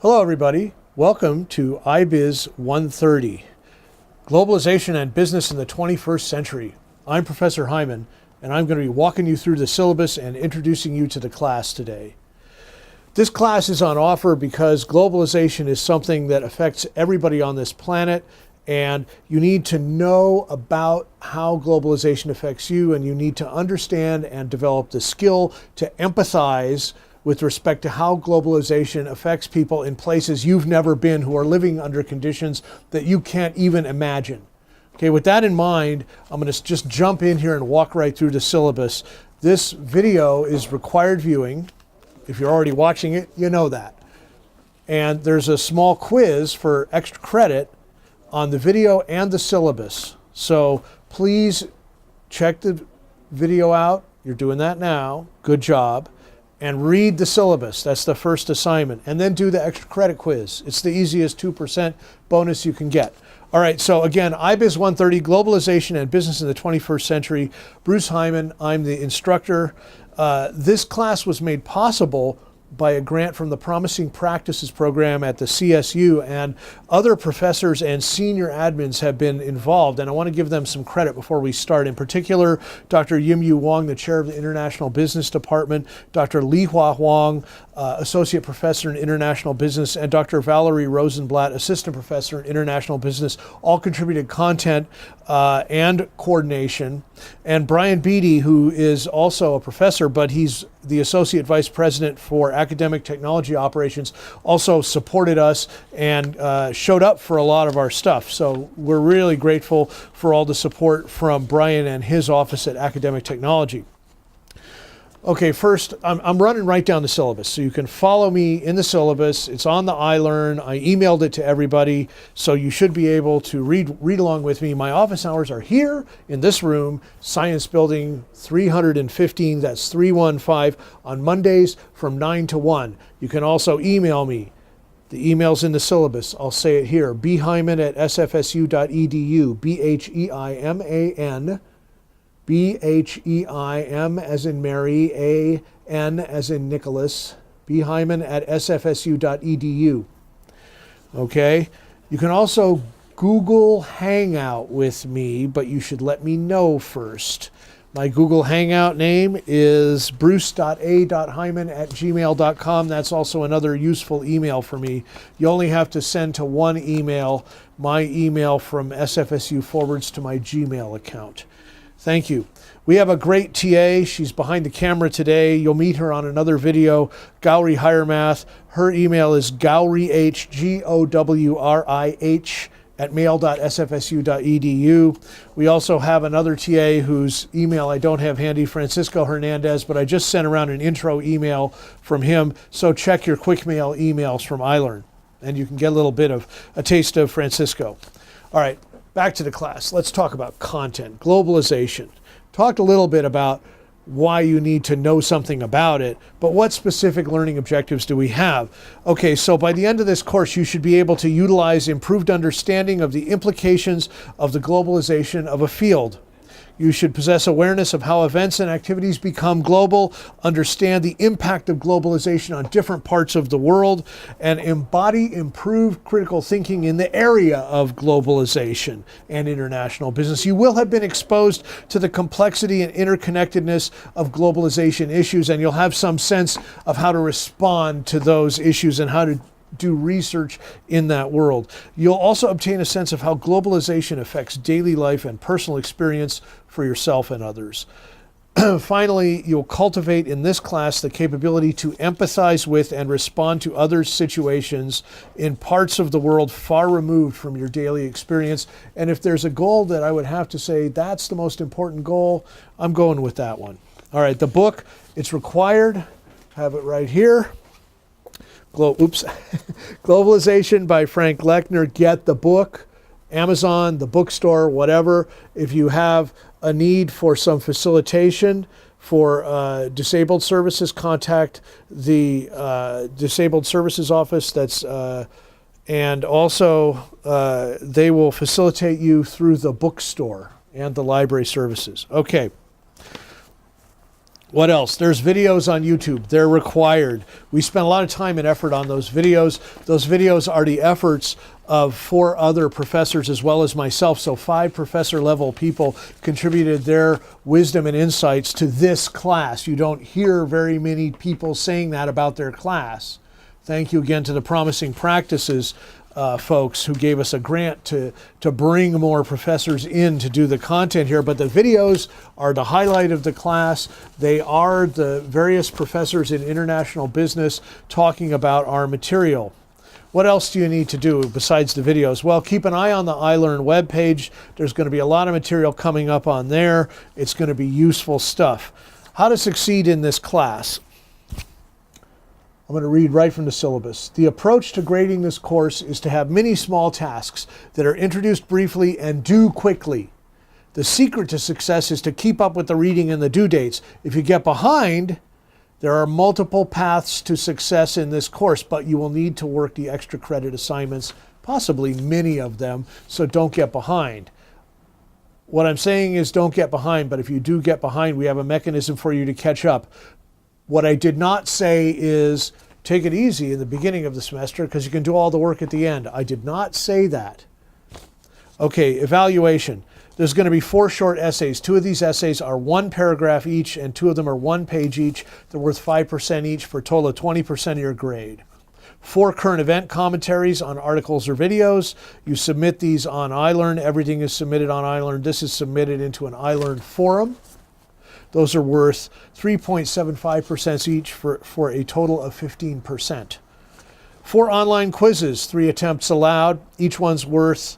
Hello everybody, welcome to IBIZ 130, Globalization and Business in the 21st Century. I'm Professor Hyman, and I'm going to be walking you through the syllabus and introducing you to the class today. This class is on offer because globalization is something that affects everybody on this planet, and you need to know about how globalization affects you, and you need to understand and develop the skill to empathize with respect to how globalization affects people in places you've never been who are living under conditions that you can't even imagine. Okay, with that in mind, I'm going to just jump in here and walk right through the syllabus. This video is required viewing. If you're already watching it, you know that. And there's a small quiz for extra credit on the video and the syllabus. So please check the video out. You're doing that now. Good job. And read the syllabus. That's the first assignment. And then do the extra credit quiz. It's the easiest 2% bonus you can get. All right, so again, IBIZ 130, Globalization and Business in the 21st Century. Bruce Hyman, I'm the instructor. This class was made possible by a grant from the Promising Practices Program at the CSU, and other professors and senior admins have been involved, and I want to give them some credit before we start. In particular, Dr. Yim-Yu Wong, the chair of the International Business Department, Dr. Li-Hua Huang, associate professor in international business, and Dr. Valerie Rosenblatt, assistant professor in international business, all contributed content and coordination. And Brian Beatty, who is also a professor, but he's the associate vice president for academic technology operations, also supported us and showed up for a lot of our stuff. So we're really grateful for all the support from Brian and his office at Academic Technology. Okay, first, I'm running right down the syllabus, so you can follow me in the syllabus. It's on the iLearn. I emailed it to everybody, so you should be able to read along with me. My office hours are here in this room, Science Building 315, that's 315, on Mondays from 9 to 1. You can also email me. The email's in the syllabus. I'll say it here, bhyman@sfsu.edu, B-H-E-I-M-A-N, B-H-E-I-M as in Mary, A-N as in Nicholas, bhyman@sfsu.edu. Okay? You can also Google Hangout with me, but you should let me know first. My Google Hangout name is bruce.a.hyman@gmail.com. That's also another useful email for me. You only have to send to one email. My email from SFSU forwards to my Gmail account. Thank you. We have a great TA. She's behind the camera today. You'll meet her on another video, Gowri Higher Math. Her email is gowrih, G-O-W-R-I-H, @mail.sfsu.edu. We also have another TA whose email I don't have handy, Francisco Hernandez, but I just sent around an intro email from him. So check your quick mail emails from iLearn, and you can get a little bit of a taste of Francisco. All right. Back to the class. Let's talk about content, globalization. Talked a little bit about why you need to know something about it, but what specific learning objectives do we have? Okay, so by the end of this course, you should be able to utilize improved understanding of the implications of the globalization of a field. You should possess awareness of how events and activities become global, understand the impact of globalization on different parts of the world, and embody improved critical thinking in the area of globalization and international business. You will have been exposed to the complexity and interconnectedness of globalization issues, and you'll have some sense of how to respond to those issues and how to do research in that world. You'll also obtain a sense of how globalization affects daily life and personal experience for yourself and others. Finally, you'll cultivate in this class the capability to empathize with and respond to others' situations in parts of the world far removed from your daily experience. And if there's a goal that I would have to say that's the most important goal, I'm going with that one. All right, the book, it's required. Have it right here. Globalization by Frank Lechner. Get the book, Amazon, the bookstore, whatever. If you have a need for some facilitation for disabled services, contact the Disabled Services Office. And also they will facilitate you through the bookstore and the library services. Okay. What else? There's videos on YouTube. They're required. We spend a lot of time and effort on those videos. Those videos are the efforts of 4 other professors as well as myself. So 5 professor level people contributed their wisdom and insights to this class. You don't hear very many people saying that about their class. Thank you again to the Promising Practices folks who gave us a grant to bring more professors in to do the content here. But the videos are the highlight of the class. They are the various professors in international business talking about our material. What else do you need to do besides the videos? Well, keep an eye on the iLearn webpage. There's going to be a lot of material coming up on there. It's going to be useful stuff. How to succeed in this class. I'm going to read right from the syllabus. The approach to grading this course is to have many small tasks that are introduced briefly and due quickly. The secret to success is to keep up with the reading and the due dates. If you get behind, there are multiple paths to success in this course, but you will need to work the extra credit assignments, possibly many of them, so don't get behind. What I'm saying is don't get behind, but if you do get behind, we have a mechanism for you to catch up. What I did not say is take it easy in the beginning of the semester because you can do all the work at the end. I did not say that. Okay, evaluation. There's going to be 4 short essays. 2 of these essays are 1 paragraph each and 2 of them are 1 page each. They're worth 5% each for a total of 20% of your grade. 4 current event commentaries on articles or videos. You submit these on iLearn. Everything is submitted on iLearn. This is submitted into an iLearn forum. Those are worth 3.75% each for a total of 15%. 4 online quizzes, 3 attempts allowed. Each one's worth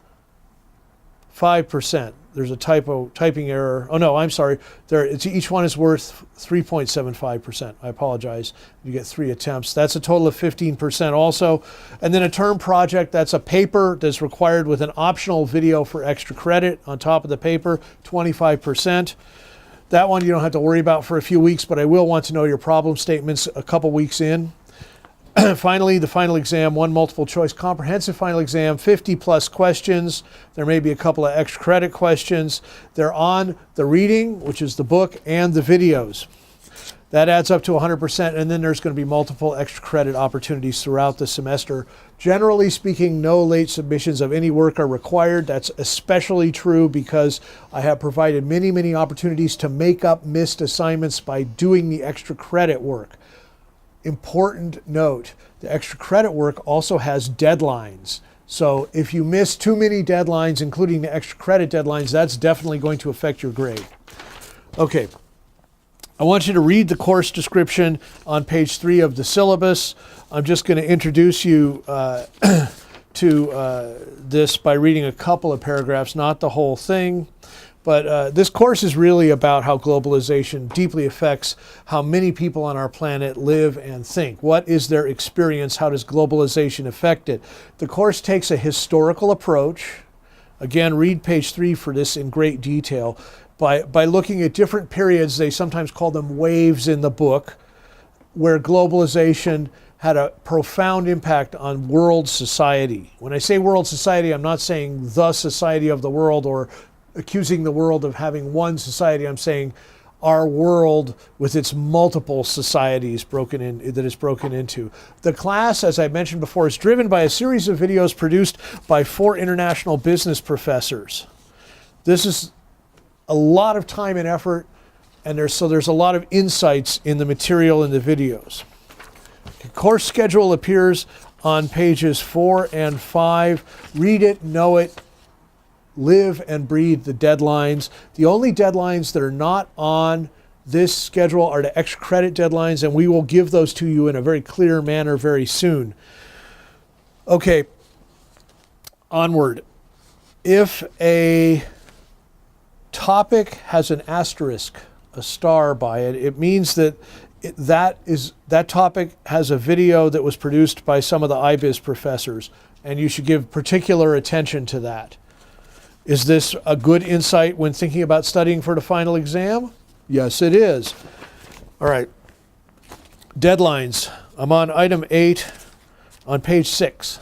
5%. There's a typing error. Oh no, I'm sorry. Each one is worth 3.75%. I apologize. You get 3 attempts. That's a total of 15% also. And then a term project, that's a paper that's required with an optional video for extra credit on top of the paper, 25%. That one you don't have to worry about for a few weeks, but I will want to know your problem statements a couple weeks in. Finally, the final exam, 1 multiple choice comprehensive final exam, 50 plus questions. There may be a couple of extra credit questions. They're on the reading, which is the book, and the videos. That adds up to 100%, and then there's going to be multiple extra credit opportunities throughout the semester. Generally speaking, no late submissions of any work are required. That's especially true because I have provided many, many opportunities to make up missed assignments by doing the extra credit work. Important note, the extra credit work also has deadlines. So if you miss too many deadlines, including the extra credit deadlines, that's definitely going to affect your grade. Okay. I want you to read the course description on page 3 of the syllabus. I'm just going to introduce you to this by reading a couple of paragraphs, not the whole thing. But this course is really about how globalization deeply affects how many people on our planet live and think. What is their experience? How does globalization affect it? The course takes a historical approach. Again, read page 3 for this in great detail. By looking at different periods, they sometimes call them waves in the book, where globalization had a profound impact on world society. When I say world society, I'm not saying the society of the world or accusing the world of having one society. I'm saying our world with its multiple societies that it's broken into. The class, as I mentioned before, is driven by a series of videos produced by 4 international business professors. This is a lot of time and effort, and there's a lot of insights in the material in the videos. The course schedule appears on pages 4 and 5. Read it, know it, live and breathe the deadlines. The only deadlines that are not on this schedule are the extra credit deadlines, and we will give those to you in a very clear manner very soon. Okay, onward. If a topic has an asterisk, a star by it, it means that that topic has a video that was produced by some of the IBIS professors, and you should give particular attention to that. Is this a good insight when thinking about studying for the final exam? Yes, it is. All right. Deadlines. I'm on item 8 on page 6.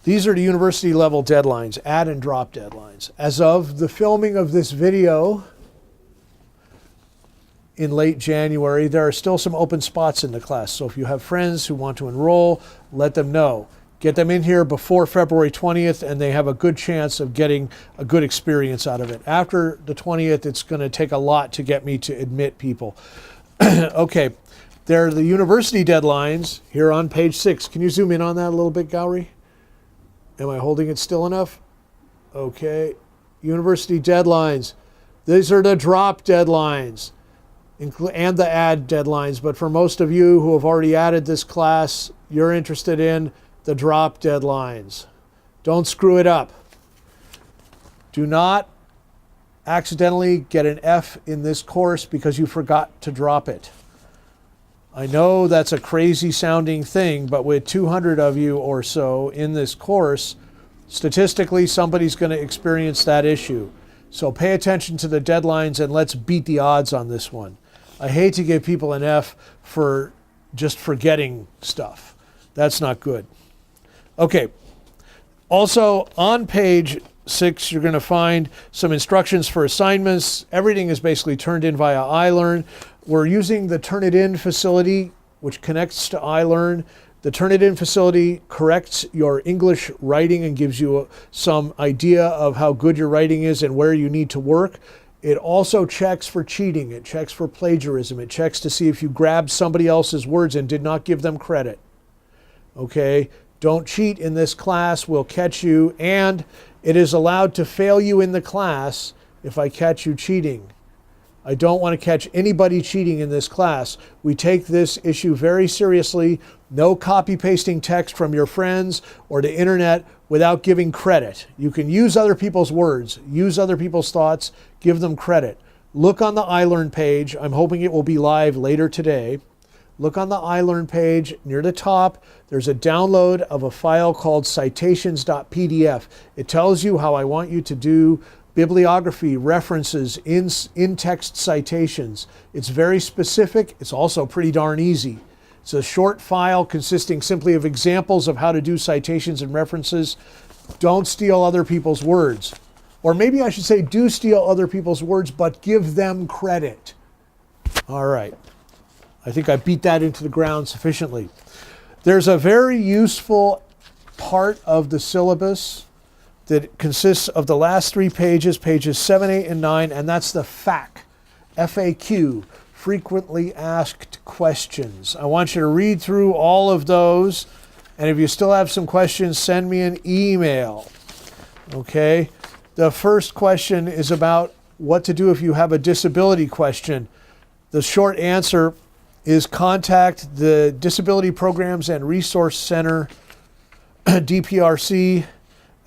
These are the university level deadlines, add and drop deadlines. As of the filming of this video, in late January. There are still some open spots in the class. So if you have friends who want to enroll, let them know. Get them in here before February 20th, and they have a good chance of getting a good experience out of it. After the 20th, it's going to take a lot to get me to admit people. Okay, there are the university deadlines here on page 6. Can you zoom in on that a little bit, Gowrie? Am I holding it still enough? Okay, university deadlines. These are the drop deadlines and the add deadlines. But for most of you who have already added this class, you're interested in the drop deadlines. Don't screw it up. Do not accidentally get an F in this course because you forgot to drop it. I know that's a crazy sounding thing, but with 200 of you or so in this course, statistically somebody's going to experience that issue. So pay attention to the deadlines and let's beat the odds on this one. I hate to give people an F for just forgetting stuff. That's not good. Okay, also on page 6, you're going to find some instructions for assignments. Everything is basically turned in via iLearn. We're using the Turnitin facility, which connects to iLearn. The Turnitin facility corrects your English writing and gives you some idea of how good your writing is and where you need to work. It also checks for cheating. It checks for plagiarism. It checks to see if you grabbed somebody else's words and did not give them credit. Okay? Don't cheat in this class. We'll catch you. And it is allowed to fail you in the class if I catch you cheating. I don't want to catch anybody cheating in this class. We take this issue very seriously. No copy pasting text from your friends or the internet without giving credit. You can use other people's words, use other people's thoughts, give them credit. Look on the iLearn page. I'm hoping it will be live later today. Look on the iLearn page near the top. There's a download of a file called citations.pdf. It tells you how I want you to do bibliography, references, in-text citations. It's very specific. It's also pretty darn easy. It's a short file consisting simply of examples of how to do citations and references. Don't steal other people's words. Or maybe I should say do steal other people's words, but give them credit. All right. I think I beat that into the ground sufficiently. There's a very useful part of the syllabus that consists of the last 3 pages, pages 7, 8, and 9, and that's the FAQ, frequently asked questions. I want you to read through all of those, and if you still have some questions, send me an email. Okay? The first question is about what to do if you have a disability question. The short answer is contact the Disability Programs and Resource Center, DPRC,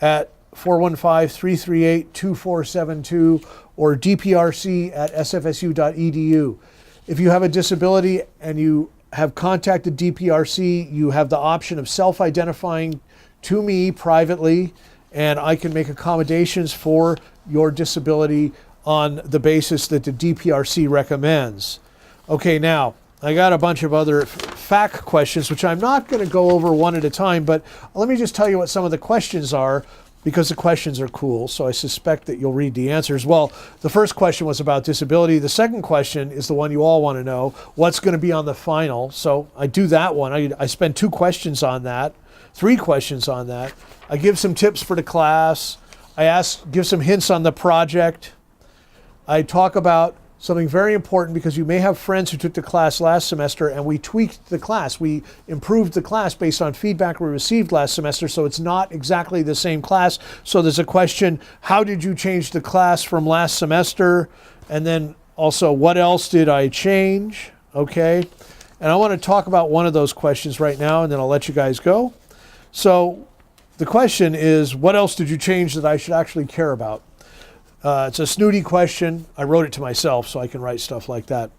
at 415-338-2472 or dprc@sfsu.edu. If you have a disability and you have contacted DPRC, you have the option of self-identifying to me privately, and I can make accommodations for your disability on the basis that the DPRC recommends. Okay, now, I got a bunch of other FAQ questions, which I'm not going to go over one at a time, but let me just tell you what some of the questions are, because the questions are cool, so I suspect that you'll read the answers. Well, the first question was about disability. The second question is the one you all want to know. What's going to be on the final? So I do that one. I spend 2 questions on that, 3 questions on that. I give some tips for the class. I give some hints on the project. I talk about something very important because you may have friends who took the class last semester and we tweaked the class. We improved the class based on feedback we received last semester, so it's not exactly the same class. So there's a question, how did you change the class from last semester? And then also, what else did I change? Okay. And I want to talk about one of those questions right now, and then I'll let you guys go. So the question is, what else did you change that I should actually care about? It's a snooty question. I wrote it to myself, so I can write stuff like that.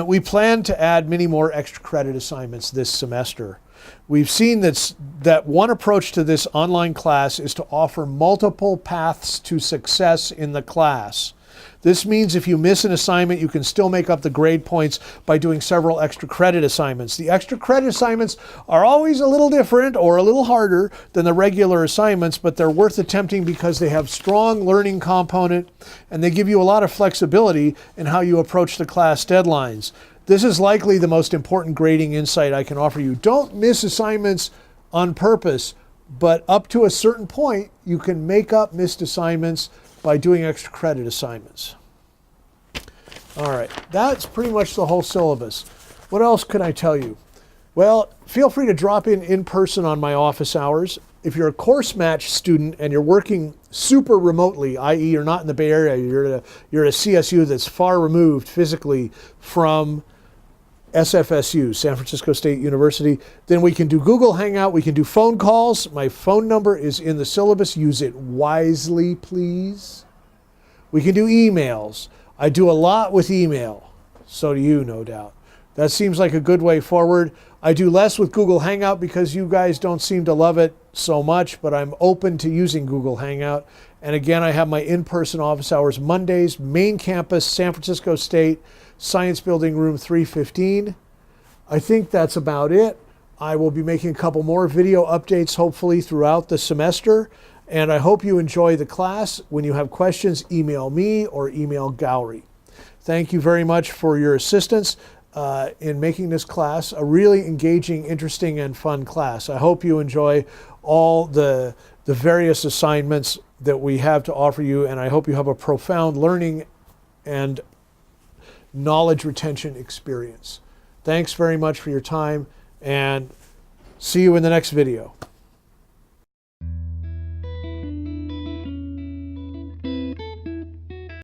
We plan to add many more extra credit assignments this semester. We've seen that one approach to this online class is to offer multiple paths to success in the class. This means if you miss an assignment, you can still make up the grade points by doing several extra credit assignments. The extra credit assignments are always a little different or a little harder than the regular assignments, but they're worth attempting because they have strong learning component and they give you a lot of flexibility in how you approach the class deadlines. This is likely the most important grading insight I can offer you. Don't miss assignments on purpose, but up to a certain point, you can make up missed assignments by doing extra credit assignments. All right, that's pretty much the whole syllabus. What else can I tell you? Well, feel free to drop in person on my office hours. If you're a course match student and you're working super remotely, i.e. you're not in the Bay Area, you're at a CSU that's far removed physically from SFSU, San Francisco State University, then we can do Google Hangout, we can do phone calls. My phone number is in the syllabus. Use it wisely, please. We can do emails. I do a lot with email. So do you, no doubt. That seems like a good way forward. I do less with Google Hangout because you guys don't seem to love it so much, but I'm open to using Google Hangout. And again, I have my in-person office hours Mondays, main campus, San Francisco State, Science Building, room 315. I think that's about it. I will be making a couple more video updates hopefully throughout the semester. And I hope you enjoy the class. When you have questions, email me or email Gowrie. Thank you very much for your assistance in making this class a really engaging, interesting, and fun class. I hope you enjoy all the various assignments that we have to offer you, and I hope you have a profound learning and knowledge retention experience. Thanks very much for your time, and see you in the next video.